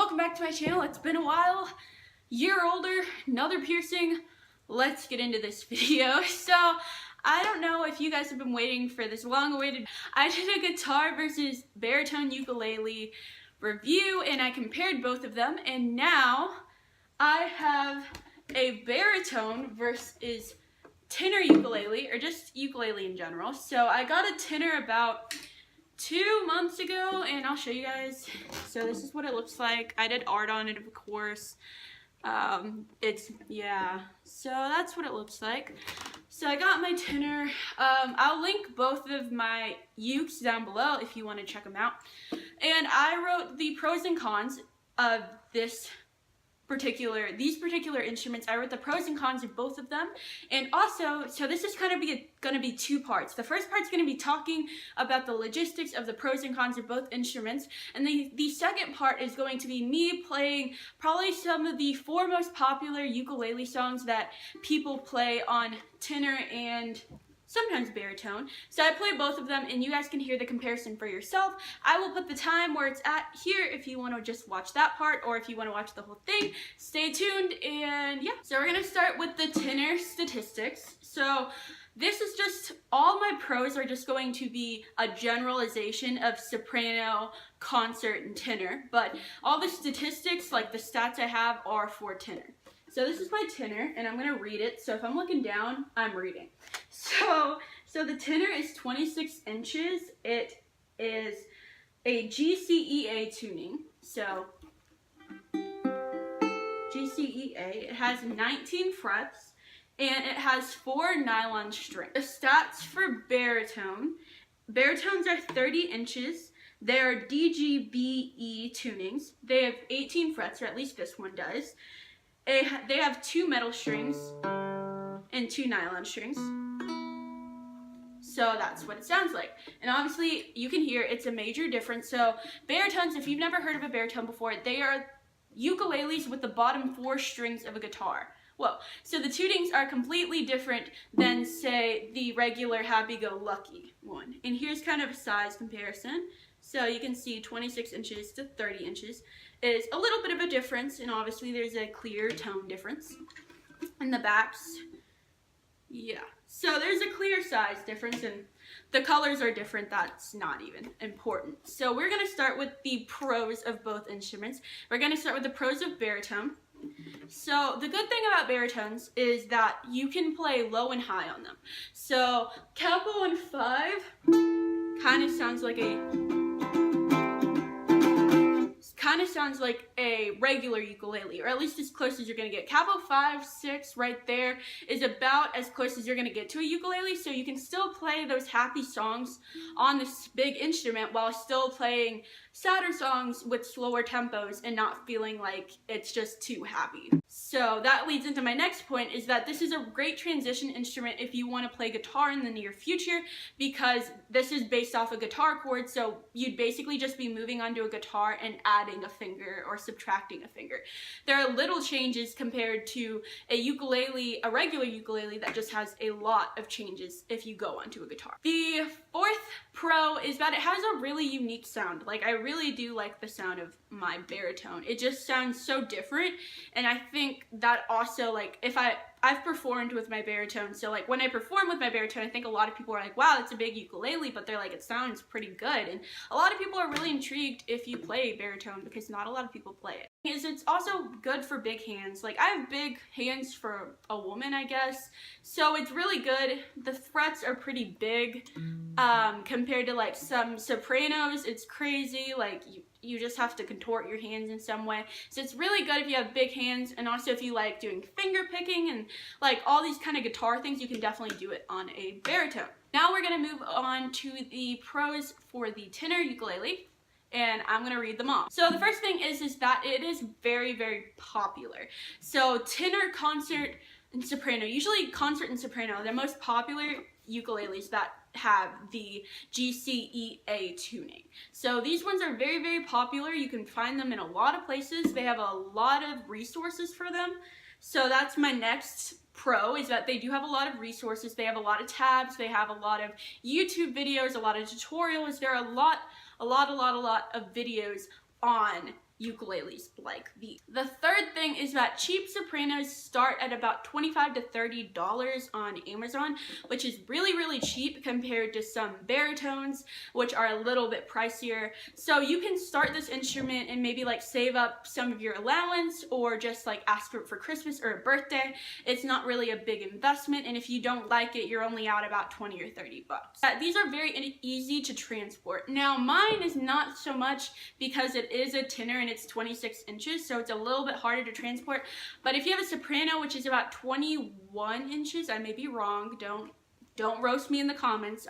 welcome back to my channel. It's been a while, year older, another piercing. Let's get into this video. So I don't know if you guys have been waiting for this long-awaited. I did a guitar versus baritone ukulele review and I compared both of them, and now I have a baritone versus tenor ukulele, or just ukulele in general. So I got a tenor about 2 months ago, and I'll show you guys. So this is what it looks like. I did art on it, of course. So that's what it looks like. So I got my tenor. I'll link both of my ukes down below if you want to check them out. And I wrote the pros and cons of these particular instruments. I wrote the pros and cons of both of them, and also, so this is going to be two parts. The first part's going to be talking about the logistics of the pros and cons of both instruments, and the second part is going to be me playing probably some of the 4 most popular ukulele songs that people play on tenor and sometimes baritone. So I play both of them, and you guys can hear the comparison for yourself. I will put the time where it's at here if you want to just watch that part, or if you want to watch the whole thing. Stay tuned, and yeah. So we're going to start with the tenor statistics. So this is just, all my pros are just going to be a generalization of soprano, concert, and tenor, but all the statistics, like the stats I have, are for tenor. So this is my tenor, and I'm going to read it. So if I'm looking down, I'm reading. So the tenor is 26 inches. It is a GCEA tuning. So GCEA, it has 19 frets, and it has 4 nylon strings. The stats for baritones are 30 inches. They are DGBE tunings. They have 18 frets, or at least this one does. They have 2 metal strings and 2 nylon strings. So that's what it sounds like. And obviously you can hear it's a major difference. So baritones, if you've never heard of a baritone before, they are ukuleles with the bottom 4 strings of a guitar. Whoa. So the tunings are completely different than, say, the regular happy-go-lucky one. And here's kind of a size comparison. So you can see 26 inches to 30 inches is a little bit of a difference, and obviously there's a clear tone difference. In the backs, yeah. So there's a clear size difference, and the colors are different. That's not even important. So we're going to start with the pros of both instruments. We're going to start with the pros of baritone. So the good thing about baritones is that you can play low and high on them. So capo and 5 kind of sounds like a regular ukulele, or at least as close as you're going to get. Capo 5, 6 right there is about as close as you're going to get to a ukulele, so you can still play those happy songs on this big instrument while still playing sadder songs with slower tempos and not feeling like it's just too happy. So that leads into my next point, is that this is a great transition instrument if you want to play guitar in the near future, because this is based off a guitar chord, so you'd basically just be moving onto a guitar and adding a finger or subtracting a finger. There are little changes compared to a ukulele, a regular ukulele that just has a lot of changes if you go onto a guitar. The 4th pro is that it has a really unique sound. Like, I really do like the sound of my baritone. It just sounds so different, and I think that also, like, if I've performed with my baritone, so like when I perform with my baritone, I think a lot of people are like, wow, it's a big ukulele, but they're like, it sounds pretty good. And a lot of people are really intrigued if you play baritone, because not a lot of people play it. It's also good for big hands. Like, I have big hands for a woman, I guess, so it's really good. The frets are pretty big compared to like some sopranos. It's crazy, like you just have to contort your hands in some way. So it's really good if you have big hands, and also if you like doing finger picking and like all these kind of guitar things, you can definitely do it on a baritone. Now we're going to move on to the pros for the tenor ukulele, and I'm going to read them all. So the first thing is that it is very, very popular. So tenor, concert, and soprano, usually concert and soprano, they're most popular ukuleles that have the GCEA tuning. So these ones are very, very popular. You can find them in a lot of places. They have a lot of resources for them. So that's my next pro, is that they do have a lot of resources. They have a lot of tabs. They have a lot of YouTube videos, a lot of tutorials. There are a lot of videos on ukuleles like these. The third thing is that cheap sopranos start at about $25 to $30 on Amazon, which is really cheap compared to some baritones, which are a little bit pricier. So you can start this instrument and maybe like save up some of your allowance, or just like ask for it for Christmas or a birthday. It's not really a big investment, and if you don't like it, you're only out about 20 or 30 bucks. These are very easy to transport. Now mine is not so much, because it is a tenor and it's 26 inches, so it's a little bit harder to transport. But if you have a soprano, which is about 21 inches, I may be wrong, don't roast me in the comments.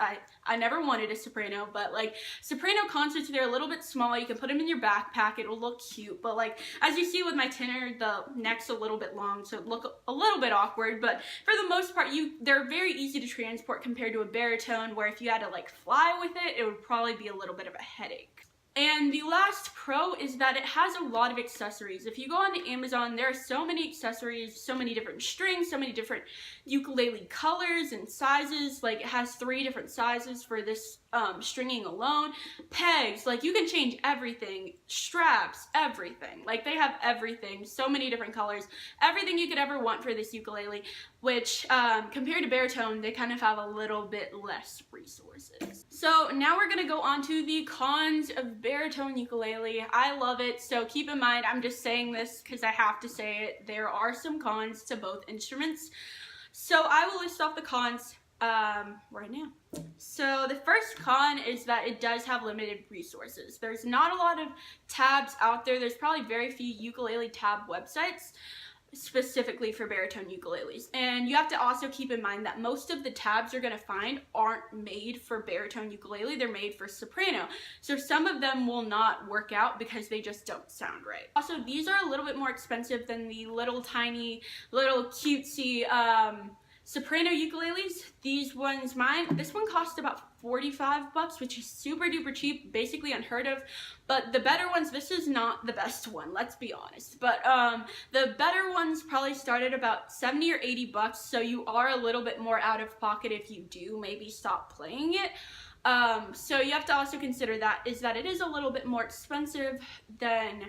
I never wanted a soprano, but like soprano concerts, they're a little bit small. You can put them in your backpack, it'll look cute. But like, as you see with my tenor, the neck's a little bit long, so it look a little bit awkward. But for the most part, they're very easy to transport compared to a baritone, where if you had to like fly with it, it would probably be a little bit of a headache. And the last pro is that it has a lot of accessories. If you go on Amazon, there are so many accessories, so many different strings, so many different ukulele colors and sizes. Like, it has 3 different sizes for this stringing alone. Pegs, like you can change everything. Straps, everything. Like, they have everything, so many different colors. Everything you could ever want for this ukulele, which compared to baritone, they kind of have a little bit less resources. So now we're gonna go on to the cons of baritone ukulele. I love it, so keep in mind, I'm just saying this because I have to say it. There are some cons to both instruments. So I will list off the cons right now. So the first con is that it does have limited resources. There's not a lot of tabs out there. There's probably very few ukulele tab websites specifically for baritone ukuleles. And you have to also keep in mind that most of the tabs you're going to find aren't made for baritone ukulele, they're made for soprano. So some of them will not work out because they just don't sound right. Also, these are a little bit more expensive than the little tiny, little cutesy soprano ukuleles. These ones, this one cost about 45 bucks, which is super duper cheap, basically unheard of. But the better ones, this is not the best one, let's be honest. But the better ones probably start at about 70 or 80 bucks, so you are a little bit more out of pocket if you do maybe stop playing it. So you have to also consider that it is a little bit more expensive than,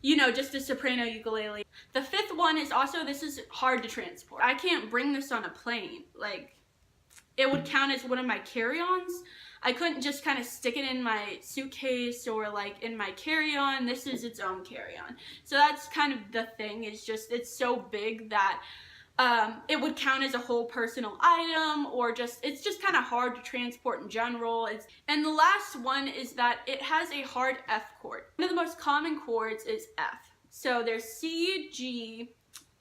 you know, just a soprano ukulele. The fifth one is also, this is hard to transport. I can't bring this on a plane. Like, it would count as one of my carry-ons. I couldn't just kind of stick it in my suitcase or like in my carry-on. This is its own carry-on. So that's kind of the thing, is just it's so big that it would count as a whole personal item, or it's just kind of hard to transport in general. And the last one is that it has a hard F chord. One of the most common chords is F. So there's C, G,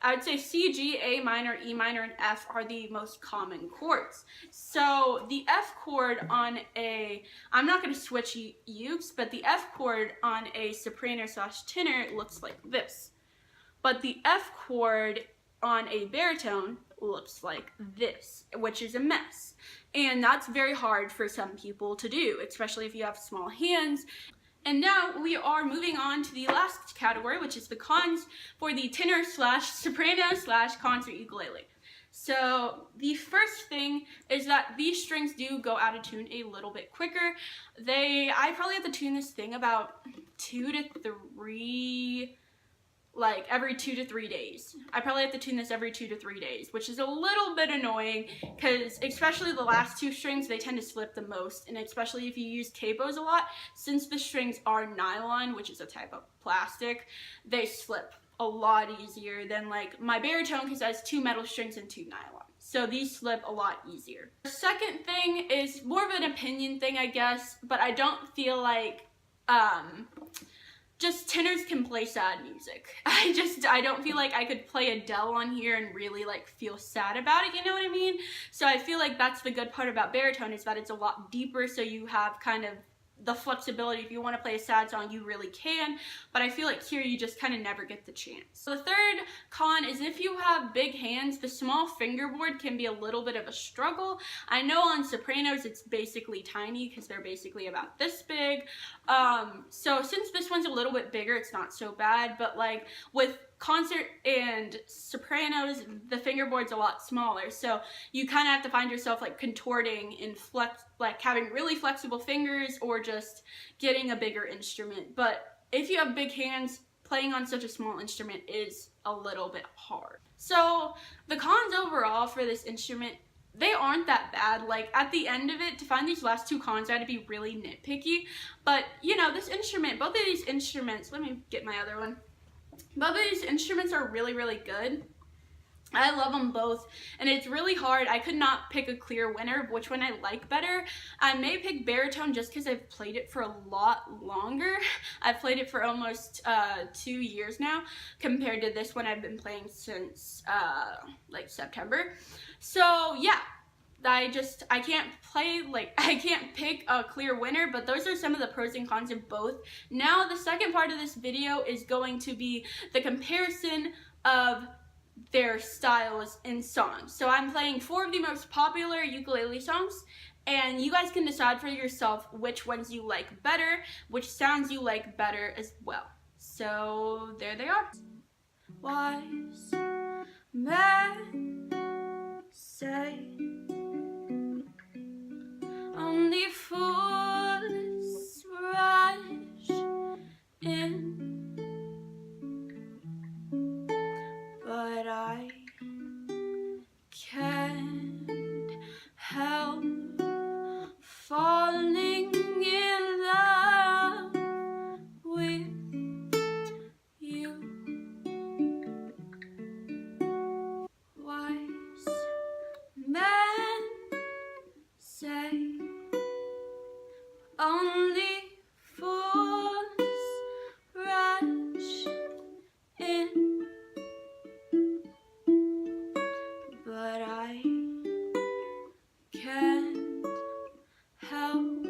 I would say C, G, A minor, E minor, and F are the most common chords. So the F chord on I'm not going to switch ukes, but the F chord on a soprano / tenor looks like this. But the F chord on a baritone looks like this, which is a mess. And that's very hard for some people to do, especially if you have small hands. And now we are moving on to the last category, which is the cons for the tenor / soprano / concert ukulele. So the first thing is that these strings do go out of tune a little bit quicker. I probably have to tune this thing about every 2 to 3 days. I probably have to tune this every 2 to 3 days, which is a little bit annoying, because especially the last 2 strings, they tend to slip the most, and especially if you use capos a lot, since the strings are nylon, which is a type of plastic, they slip a lot easier than like my baritone, because it has 2 metal strings and 2 nylon. So these slip a lot easier. The second thing is more of an opinion thing, I guess, but I don't feel like just tenors can play sad music. I don't feel like I could play Adele on here and really like feel sad about it, you know what I mean? So I feel like that's the good part about baritone, is that it's a lot deeper, so you have kind of the flexibility. If you want to play a sad song, you really can, but I feel like here you just kind of never get the chance. So the third con is if you have big hands, the small fingerboard can be a little bit of a struggle. I know on sopranos it's basically tiny because they're basically about this big. So since this one's a little bit bigger, it's not so bad, but like with concert and sopranos, the fingerboard's a lot smaller, so you kind of have to find yourself like contorting and having really flexible fingers, or just getting a bigger instrument. But if you have big hands, playing on such a small instrument is a little bit hard. So the cons overall for this instrument, they aren't that bad. Like at the end of it, to find these last 2 cons, I had to be really nitpicky. But you know, this instrument, both of these instruments, let me get my other one. Both of these instruments are really, really good. I love them both, and it's really hard. I could not pick a clear winner of which one I like better. I may pick baritone just because I've played it for a lot longer. I've played it for almost 2 years now, compared to this one I've been playing since like September. So yeah, I can't pick a clear winner, but those are some of the pros and cons of both. Now the second part of this video is going to be the comparison of their styles in songs. So I'm playing 4 of the most popular ukulele songs, and you guys can decide for yourself which ones you like better, which sounds you like better as well. So there they are. Wise men say only fools rush in, but I can't help falling in love with you. Wise men say only fools rush in, but I can't help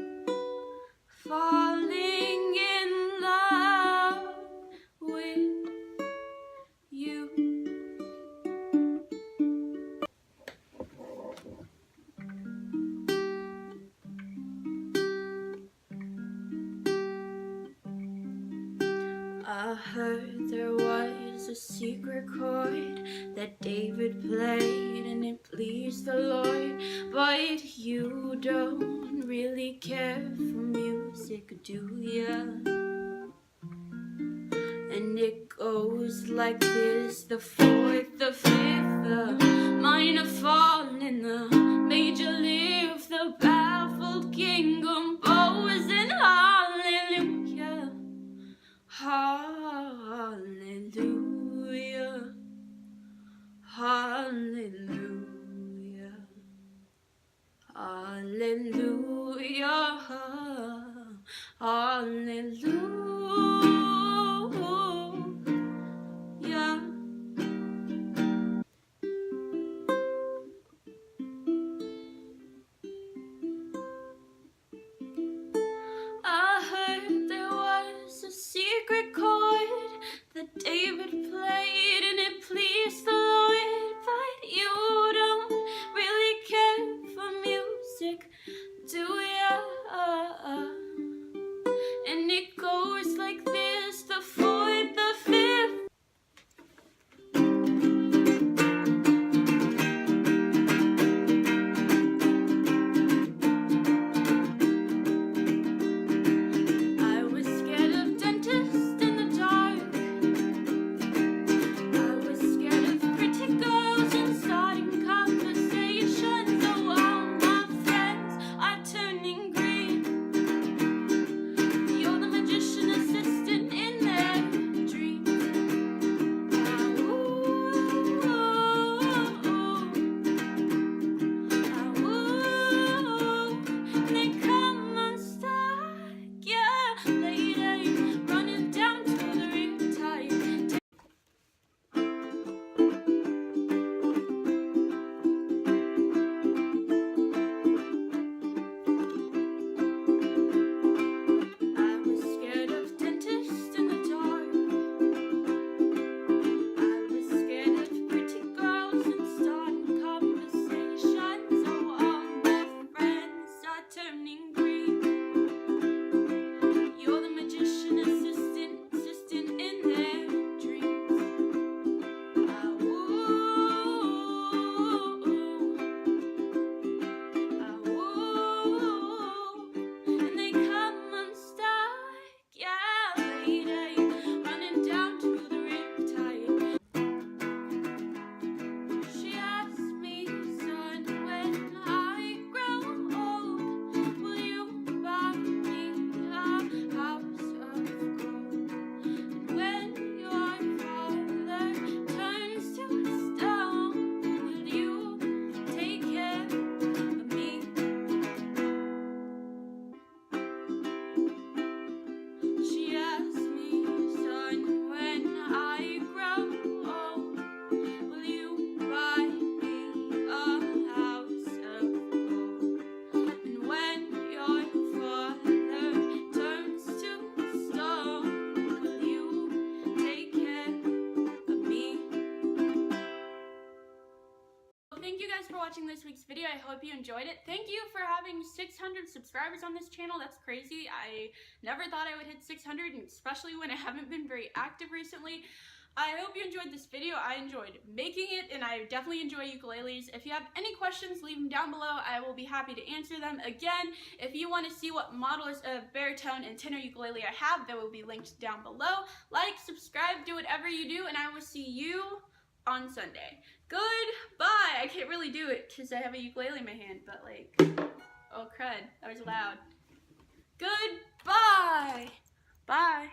falling in love with you. I heard there was a secret chord that David played and it pleased the Lord, but you don't really care for music, do ya? And it goes like this: the 4th, the 5th, the minor fall, and the major lift, the baffled king composing hallelujah. Hallelujah, hallelujah, hallelujah, hallelujah. I heard there was a secret chord that David played and it pleased the Lord, but you don't really care for music, do ya? And it goes watching this week's video. I hope you enjoyed it. Thank you for having 600 subscribers on this channel. That's crazy. I never thought I would hit 600, especially when I haven't been very active recently. I hope you enjoyed this video. I enjoyed making it, and I definitely enjoy ukuleles. If you have any questions, leave them down below. I will be happy to answer them. Again, if you want to see what models of baritone and tenor ukulele I have, they will be linked down below. Like, subscribe, do whatever you do, and I will see you on Sunday. Goodbye. I can't really do it because I have a ukulele in my hand, but like, oh crud, that was loud. Goodbye. Bye.